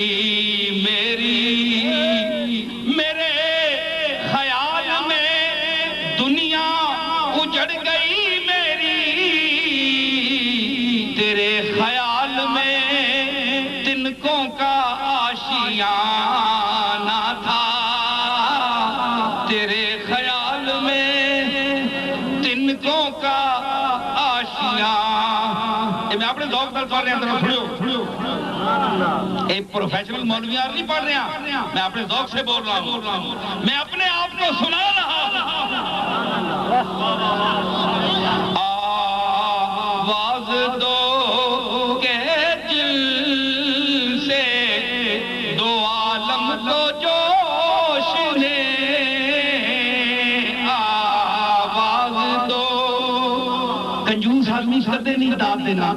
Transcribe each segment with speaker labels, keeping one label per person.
Speaker 1: میرے خیال میں دنیا اجڑ گئی میری، تیرے خیال میں تنکوں کا آشیانہ تھا، تیرے خیال میں تنکوں کا آشیانہ۔ میں اپنے ذوق پر پڑھ رہے ہیں، سنو ایک پروفیشنل مولویار نہیں پڑھ رہا، میں اپنے ذوق سے بول رہا ہوں، میں اپنے آپ کو سنا رہا ہوں۔ آواز دو کہ دل سے دو عالم کو جوش نے، آواز دو۔ کنجوس آدمی سے نہیں داد دینا،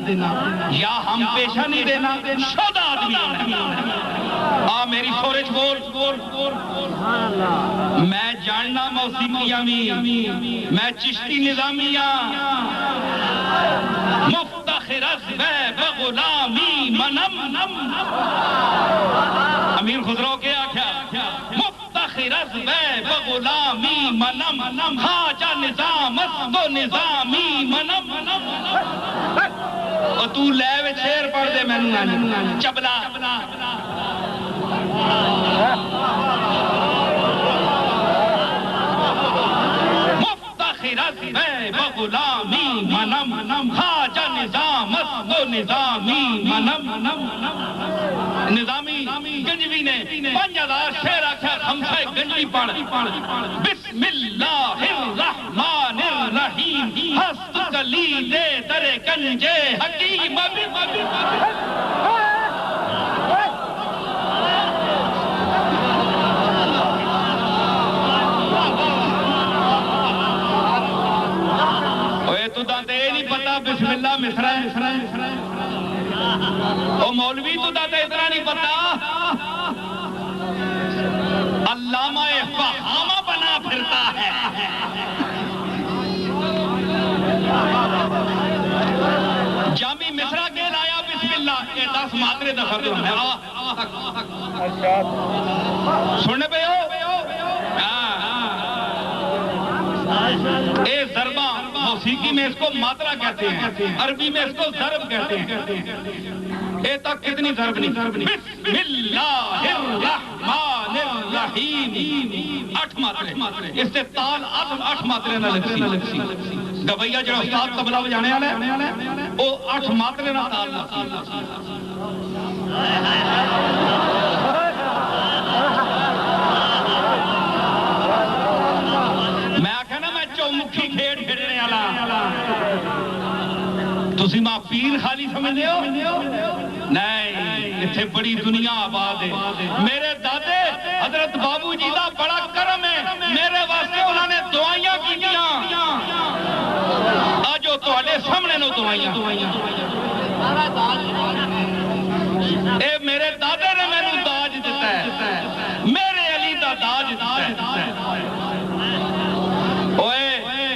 Speaker 1: یا ہم پیشہ نہیں دینا، شد آدمی میری سورج بول۔ میں جاننا موسیقیاں میں چشتی نظامیاں، مفتخر از بغلامی منم، امیر خسرو کے آکھیا مفتخر از بغلامی منم، خواجہ نظام است و نظامی منم۔ اور تو لے وے شیر پڑھ دے میں چبلا۔ مفتخر از بغلامی منم، خواجہ نظام است و نظامی منم۔ نظامی گنجوی نے 5000 شعر آکھا، خمسہ گنجوی پڑھ۔ بسم اللہ الرحمن الرحیم، ہست کلید در گنج حکیم۔ تو داتے نہیں پتا بسم اللہ مصرع ہے، او مولوی تو داتے اتنا نہیں پتا علامہ فہامہ بنا پھرتا ہے۔ جامی مصرع کے لایا بسم اللہ کے 10 ماترے دخل ہے، سننے پہ ہو اے ضربہ، موسیقی میں اس کو ماترا کہتے ہیں، عربی میں اس کو ضرب کہتے ہیں۔ اے تک کتنی ضرب نہیں؟ بسم اللہ الرحمن الرحیم، 8 ماترے، اس سے تال 8 ماترے نہ لگسی۔ گویا جو استاد تبلا بجانے والے وہ 8 ماترے نہ تال لگسی۔ مکھی کھیڑ کھیڑنے والا تسی ماں پیر خالی سمجھتے ہو؟ نہیں، اتھے بڑی دنیا آباد ہے۔ میرے دادے حضرت بابو جی دا بڑا کرم ہے، میرے واسطے انہوں نے دعائیاں کیتیاں، آجو تواڈے سامنے نو دعائیاں۔ اے میرے دادے نے میں نو داج دیتا ہے، میرے علی دا داج دیتا ہے۔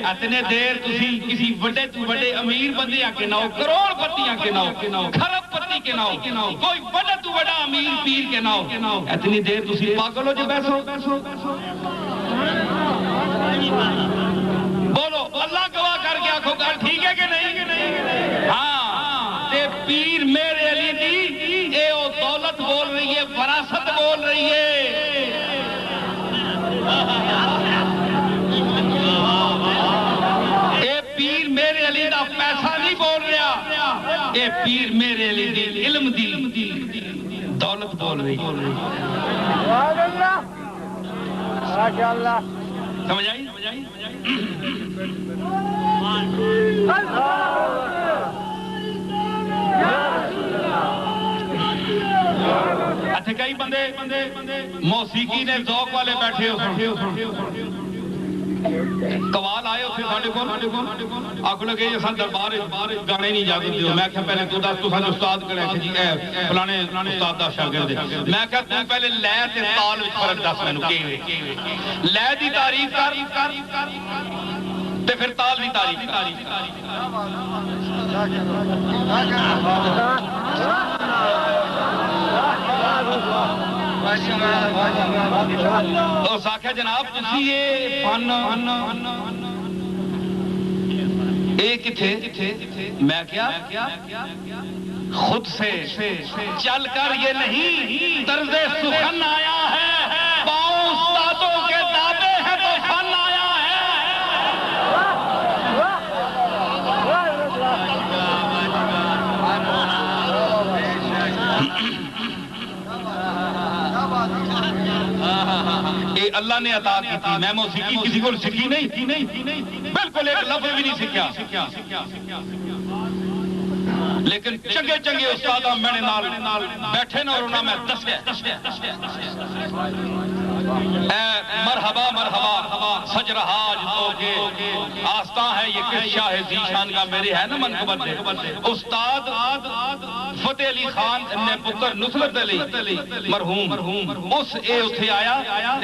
Speaker 1: اتنے دیر تسی کسی بڑے تو بڑے امیر بندے آکے نہ ہو، کروڑ پتی آکے نہ ہو، خرب پتی کے نہ ہو، کوئی بڑا تو بڑا امیر پیر کے نہ ہو، اتنی دیر تسی پاگل ہو جو بیسو۔ بولو اللہ گواہ کر کے آنکھوں گا ٹھیک ہے کہ نہیں؟ ہاں تے پیر میرے علی دی اے او دولت بول رہی ہے، وراثت بول رہی ہے۔ پیسہ نہیں بول رہا، اے پیر میرے علی دی علم دی دولت بول رہی۔ سمجھ آئی؟ اچھا کئی بندے موسیقی نے ذوق والے بیٹھے ہو، قوال آئے ہوتے ساڑھے کو آکھ لگے یہ سن دربار گانے نہیں جاگے دیو۔ میں کہا پہلے تو دس تو سن استاد کرے کہ جی اے فلانے استاد دا شاگرد ہے۔ میں کہا تو پہلے لے تے تال وچ فرق دس میں نو کیویں لے دی تعریف کر تے پھر تال دی تعریف کر۔ اس آخیا جناب تسی یہ فن ایک تھے میں کیا خود سے چل کر یہ نہیں طرز سخن آیا ہے پاؤں استادوں کے دابے ہیں تو فن آیا ہے یہ اللہ نے عطا کی تھی میں موسیقی کسی کو سیکھی نہیں بالکل ایک لفظ بھی نہیں سیکھا لیکن چنگے استاد میرے نال بیٹھے نا اور انہوں میں دسیا مرحبا سج رہا جو کہ آستہ ہے یہ کس شاہ ذیشان کا میرے ہے نا منقبت استاد فتح علی خان نے پتر نصرت علی مرحوم اس اے اتھے آیا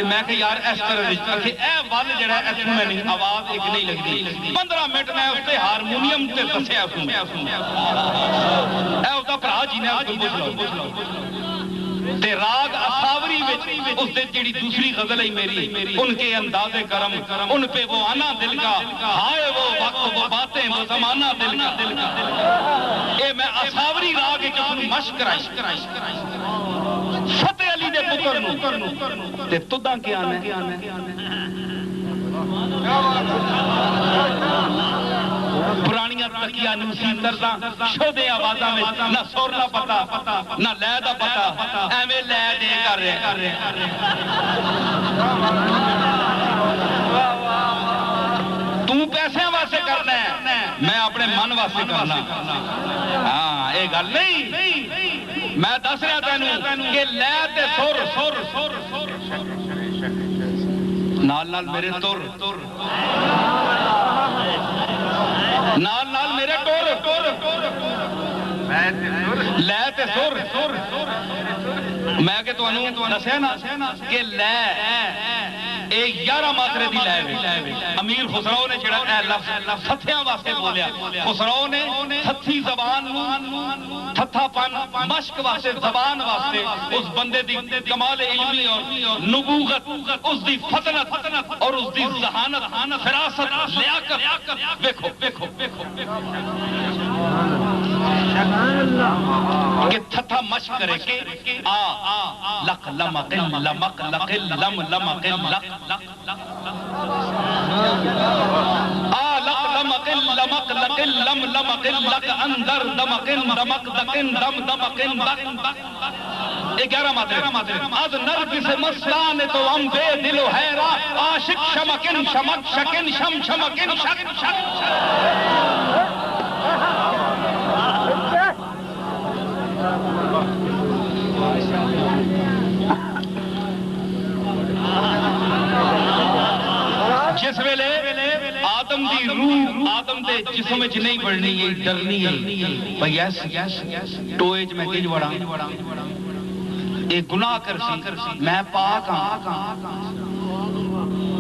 Speaker 1: میں کہ یار اس طرح کہ اے وال جڑا ہے اس میں نہیں آواز ایک نہیں لگتی 15 منٹ میں اس تے ہارمونیم تے دسیا اس میں اے اس دا بھرا جی نے پوچھ لو تے راگ اساوری وچ اس دے جڑی دوسری غزل ہے میری ان کے انداز کرم ان پہ وہ آنا دل کا ہائے وہ وقت وہ باتیں وہ زمانہ دل کا اے میں اساوری راگ وچ اس مشق کرائی فتح علی دے پتر نو تے تداں کیا پرانیاں تکیاں نوسی ترزاں شودے آوازاں میں نہ سور دا پتا نہ لے دا پتا ایویں لے دے کر رہے تو پیسے واسطے کرنا ہے میں اپنے من واسطے کرنا ہاں یہ گل نہیں میں دس رہا تینوں کہ لے تے سر نال میرے تر نال میرے ٹور لے تے سر میں کہ تانوں دسیا نا کہ لے اے 11 ماترے دی لے امیر خسرو نے جڑا اے لفظ ستھیاں واسطے بولیا خسرو نے ہتھی زبان نو تھتھا پن مشق واسطے زبان واسطے اس بندے دی کمال علمی اور نبوغت اس دی فطنت اور اس دی ذہانت فراست لیاقت دیکھو کہ تھتھا مشق کرے کہ لق لمق لمق لق لم لمق لق لق لمق لمق لق لم لمق لق اندر دمق دمق دقن دم دمق دق 11 ماترے از نرگس مستان تو ہم بے دل و حیران عاشق شمکن شمک شکن شم شمکن شک جس ویلے آدم دی روح آدم دے جسم وچ نہیں بڑھنی ہے ڈرنی ہے بھئی یس ٹوئے میں کج وڑا اے گناہ کر سی میں پاک ہاں